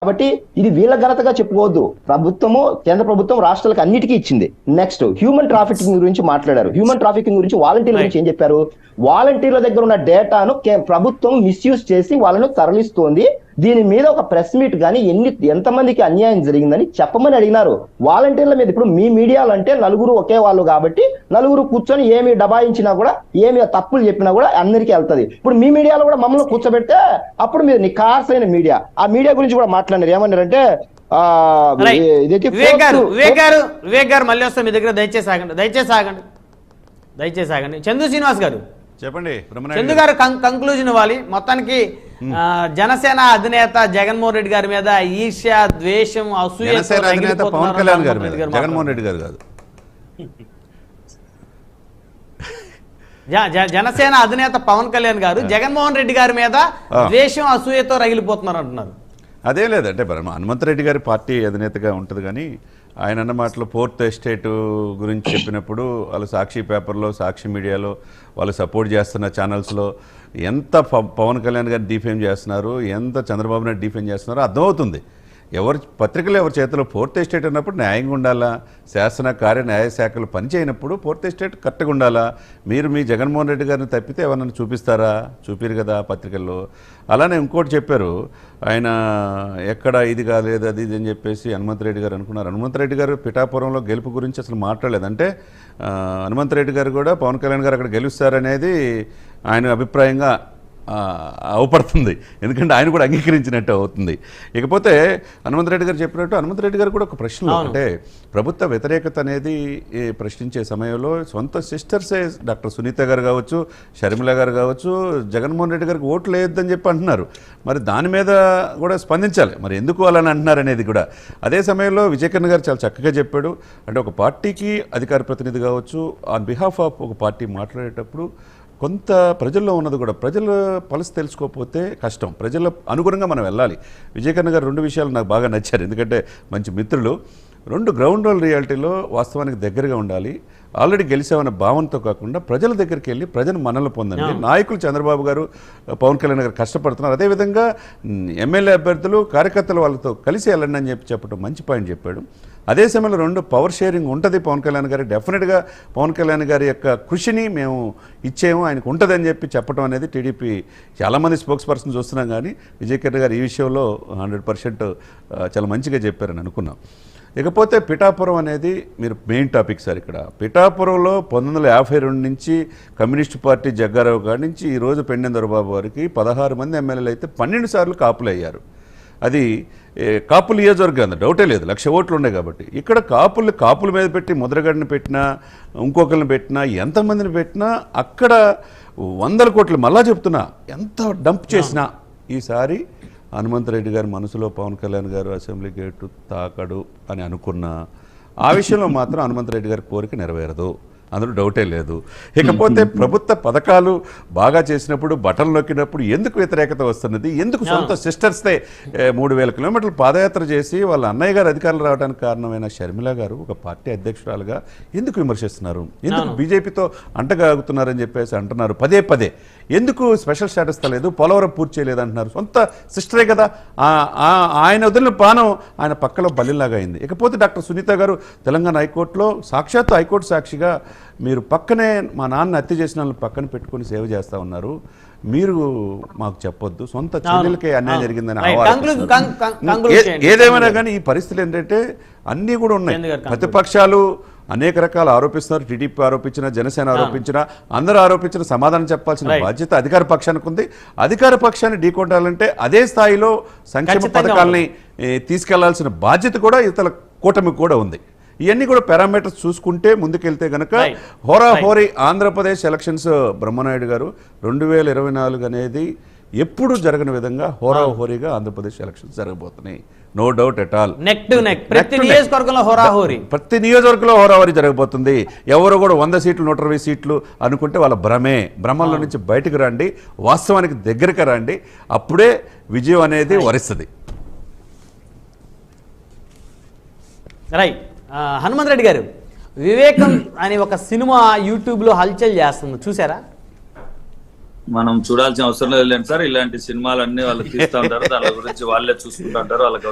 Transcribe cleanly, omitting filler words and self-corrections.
కాబట్టి ఇది వీళ్ళ ఘనతగా చెప్పుకోవద్దు. ప్రభుత్వము, కేంద్ర ప్రభుత్వం రాష్ట్రాలకు అన్నిటికీ ఇచ్చింది. నెక్స్ట్ హ్యూమన్ ట్రాఫికింగ్ గురించి మాట్లాడారు. హ్యూమన్ ట్రాఫికింగ్ గురించి వాలంటీర్ల గురించి ఏం చెప్పారు? వాలంటీర్ల దగ్గర ఉన్న డేటాను ప్రభుత్వం మిస్యూజ్ చేసి వాళ్ళను తరలిస్తోంది. దీని మీద ఒక ప్రెస్ మీట్ కానీ ఎంతమందికి అన్యాయం జరిగిందని చెప్పమని అడిగినారు. వాలంటీర్ల మీద ఇప్పుడు మీ మీడియాలు అంటే నలుగురు ఒకే వాళ్ళు కాబట్టి నలుగురు కూర్చొని ఏమి డబాయించినా కూడా, ఏమి తప్పులు చెప్పినా కూడా అందరికీ వెళ్తది. ఇప్పుడు మీ మీడియాలో కూడా మమ్మల్ని కూర్చోబెడితే అప్పుడు మీరు నిఖార్సైన మీడియా, ఆ మీడియా గురించి కూడా మాట్లాడారు. ఏమన్నారంటే వివేక్ గారు మళ్ళీ వస్తాం మీ దగ్గర. దయచేసి ఆగండి. చందు శ్రీనివాస్ గారు చెప్పండి. చందు గారు కంక్లూజన్ ఇవ్వాలి. మొత్తానికి జనసేన అధినేత జగన్మోహన్ రెడ్డి గారి మీద ఈర్ష్య, ద్వేషం, అసూయ పవన్ కళ్యాణ్ గారి మీద, జగన్మోహన్ రెడ్డి గారు కాదు. జనసేన అధినేత పవన్ కళ్యాణ్ గారు జగన్మోహన్ రెడ్డి గారి మీద ద్వేషం, అసూయతో రగిలిపోతున్నారు అంటున్నారు. అదే లేదంటే హనుమంతరెడ్డి గారి పార్టీ అధినేతగా ఉంటుంది, కానీ ఆయన అన్న మాటలు ఫోర్త్ ఎస్టేట్ గురించి చెప్పినప్పుడు వాళ్ళు సాక్షి పేపర్లో, సాక్షి మీడియాలో, వాళ్ళు సపోర్ట్ చేస్తున్న ఛానల్స్లో ఎంత పవన్ కళ్యాణ్ గారిని డిఫేమ్ చేస్తున్నారు, ఎంత చంద్రబాబు నాయుడు డిఫేమ్ చేస్తున్నారో అర్థమవుతుంది. పత్రికలు ఎవరి చేతిలో ఫోర్త్ ఎస్టేట్ ఉన్నప్పుడు న్యాయంగా ఉండాలా, శాసన కార్య న్యాయ శాఖలు పనిచేయనప్పుడు ఫోర్త్ ఎస్టేట్ కరెక్ట్గా ఉండాలా. మీరు మీ జగన్మోహన్ రెడ్డి గారిని తప్పితే ఎవరన్నా చూపిస్తారా? చూపిరు కదా పత్రికల్లో. అలానే ఇంకోటి చెప్పారు ఆయన, ఎక్కడ ఇది కాలేదు అది ఇది అని చెప్పేసి హనుమంతరెడ్డి గారు అనుకున్నారు. హనుమంతరెడ్డి గారు పిఠాపురంలో గెలుపు గురించి అసలు మాట్లాడలేదు. అంటే హనుమంతరెడ్డి గారు కూడా పవన్ కళ్యాణ్ గారు అక్కడ గెలుస్తారనేది ఆయన అభిప్రాయంగా అవపడుతుంది. ఎందుకంటే ఆయన కూడా అంగీకరించినట్టు అవుతుంది. ఇకపోతే హనుమంతరెడ్డి గారు చెప్పినట్టు హనుమంతరెడ్డి గారు కూడా ఒక ప్రశ్న, అంటే ప్రభుత్వ వ్యతిరేకత అనేది ప్రశ్నించే సమయంలో సొంత సిస్టర్సే డాక్టర్ సునీత గారు కావచ్చు, షర్మిల గారు కావచ్చు, జగన్మోహన్ రెడ్డి గారికి ఓట్లు వేయొద్దని చెప్పి అంటున్నారు. మరి దాని మీద కూడా స్పందించాలి. మరి ఎందుకు అలాని అంటున్నారు అనేది కూడా. అదే సమయంలో విజయకరణ్ గారు చాలా చక్కగా చెప్పాడు. అంటే ఒక పార్టీకి అధికార ప్రతినిధి కావచ్చు, ఆన్ బిహాఫ్ ఆఫ్ ఒక పార్టీ మాట్లాడేటప్పుడు కొంత ప్రజల్లో ఉన్నది కూడా, ప్రజల పల్స్ తెలుసుకోకపోతే కష్టం. ప్రజల అనుగుణంగా మనం వెళ్ళాలి. విజయకరణ్ గారు రెండు విషయాలు నాకు బాగా నచ్చారు. ఎందుకంటే మంచి మిత్రులు. రెండు, గ్రౌండ్ రోల్ రియాలిటీలో వాస్తవానికి దగ్గరగా ఉండాలి. ఆల్రెడీ గెలిచామన్న భావనతో కాకుండా ప్రజల దగ్గరికి వెళ్ళి ప్రజలు మనల్ని పొందండి. నాయకులు చంద్రబాబు గారు, పవన్ కళ్యాణ్ గారు కష్టపడుతున్నారు. అదేవిధంగా ఎమ్మెల్యే అభ్యర్థులు, కార్యకర్తలు వాళ్ళతో కలిసి వెళ్ళండి అని చెప్పడం మంచి పాయింట్ చెప్పాడు. అదే సమయంలో రెండు, పవర్ షేరింగ్ ఉంటుంది పవన్ కళ్యాణ్ గారి. డెఫినెట్గా పవన్ కళ్యాణ్ గారి యొక్క కృషిని మేము ఇచ్చేమో ఆయనకు ఉంటుందని చెప్పడం అనేది టీడీపీ చాలామంది స్పోక్స్ పర్సన్ చూస్తున్నాం. కానీ విజయకరణ్ గారు ఈ విషయంలో 100% చాలా మంచిగా చెప్పారని అనుకున్నాం. ఇకపోతే పిఠాపురం అనేది మీరు మెయిన్ టాపిక్ సార్. ఇక్కడ పిఠాపురంలో 1952 నుంచి కమ్యూనిస్టు పార్టీ జగ్గారావు గారి నుంచి ఈరోజు పెండెం దొరబాబు వారికి 16 మంది ఎమ్మెల్యేలు అయితే 12 సార్లు కాపులు అయ్యారు. అది కాపుల నియోజకవర్గం, డౌటే లేదు, 1,00,000 ఓట్లు ఉన్నాయి కాబట్టి. ఇక్కడ కాపుల మీద పెట్టి ముద్రగడ్డని పెట్టినా, ఇంకొకరిని పెట్టినా, ఎంతమందిని పెట్టినా అక్కడ 100 కోట్లు, మళ్ళా చెప్తున్నా, ఎంత డంప్ చేసినా ఈసారి హనుమంతరెడ్డి గారి మనసులో పవన్ కళ్యాణ్ గారు అసెంబ్లీ గేటు తాకడు అని అనుకున్న ఆ విషయంలో మాత్రం హనుమంతరెడ్డి గారి కోరిక నెరవేరదు, అందులో డౌటే లేదు. ఇకపోతే ప్రభుత్వ పథకాలు బాగా చేసినప్పుడు, బటన్ నొక్కినప్పుడు ఎందుకు వ్యతిరేకత వస్తున్నది? ఎందుకు సొంత సిస్టర్స్తే 3,000 కిలోమీటర్లు పాదయాత్ర చేసి వాళ్ళ అన్నయ్య గారు అధికారులు రావడానికి కారణమైన షర్మిల గారు ఒక పార్టీ అధ్యక్షురాలుగా ఎందుకు విమర్శిస్తున్నారు? ఎందుకు బీజేపీతో అంటగాగుతున్నారని చెప్పేసి అంటున్నారు పదే పదే. ఎందుకు స్పెషల్ స్టేటస్ తలేదు, పోలవరం పూర్తి చేయలేదు అంటున్నారు? సొంత సిస్టరే కదా. ఆయన వదిలిన పానం ఆయన పక్కలో బలిలాగా అయింది. ఇకపోతే డాక్టర్ సునీత గారు తెలంగాణ హైకోర్టులో సాక్షాత్తు హైకోర్టు సాక్షిగా, మీరు పక్కనే మా నాన్న హత్య చేసిన వాళ్ళని పక్కన పెట్టుకుని సేవ చేస్తూ ఉన్నారు, మీరు మాకు చెప్పొద్దు, సొంత చెల్లెలకే అన్యాయం జరిగిందని. ఏదేమైనా కానీ ఈ పరిస్థితులు ఏంటంటే అన్నీ కూడా ఉన్నాయి. ప్రతిపక్షాలు అనేక రకాలు ఆరోపిస్తున్నారు. టీడీపీ ఆరోపించిన, జనసేన ఆరోపించిన, అందరూ ఆరోపించిన సమాధానం చెప్పాల్సిన బాధ్యత అధికార పక్షానికి ఉంది. అధికార పక్షాన్ని ఢీకొట్టాలంటే అదే స్థాయిలో సంక్షేమ పథకాలని తీసుకెళ్లాల్సిన బాధ్యత కూడా ఇతర కూటమికి కూడా ఉంది. ఇవన్నీ కూడా పారామీటర్స్ చూసుకుంటే ముందుకెళ్తే గనక హోరాహోరీ ఆంధ్రప్రదేశ్ ఎలక్షన్స్ బ్రహ్మనాయుడు గారు 2024 అనేది ఎప్పుడు జరగని విధంగా హోరాహోరీగా ఆంధ్రప్రదేశ్ ఎలక్షన్స్ జరగబోతున్నాయి. No doubt at all. ప్రతి నియోజకవర్గంలో హోరాహోరీ జరగబోతుంది. ఎవరు కూడా 100 సీట్లు 120 సీట్లు అనుకుంటే వాళ్ళ భ్రమంలో నుంచి బయటకు రండి, వాస్తవానికి దగ్గరికి రండి, అప్పుడే విజయం అనేది వరిస్తుంది. రైట్. హనుమంతరెడ్డి గారు, వివేకం అనే ఒక సినిమా యూట్యూబ్లో హల్చల్ చేస్తుంది, చూసారా? మనం చూడాల్సిన అవసరం లేదు సార్. ఇలాంటి సినిమాలన్నీ వాళ్ళు తీస్తూ ఉంటారు, దాని గురించి వాళ్ళే చూసుకుంటూ ఉంటారు, వాళ్ళకి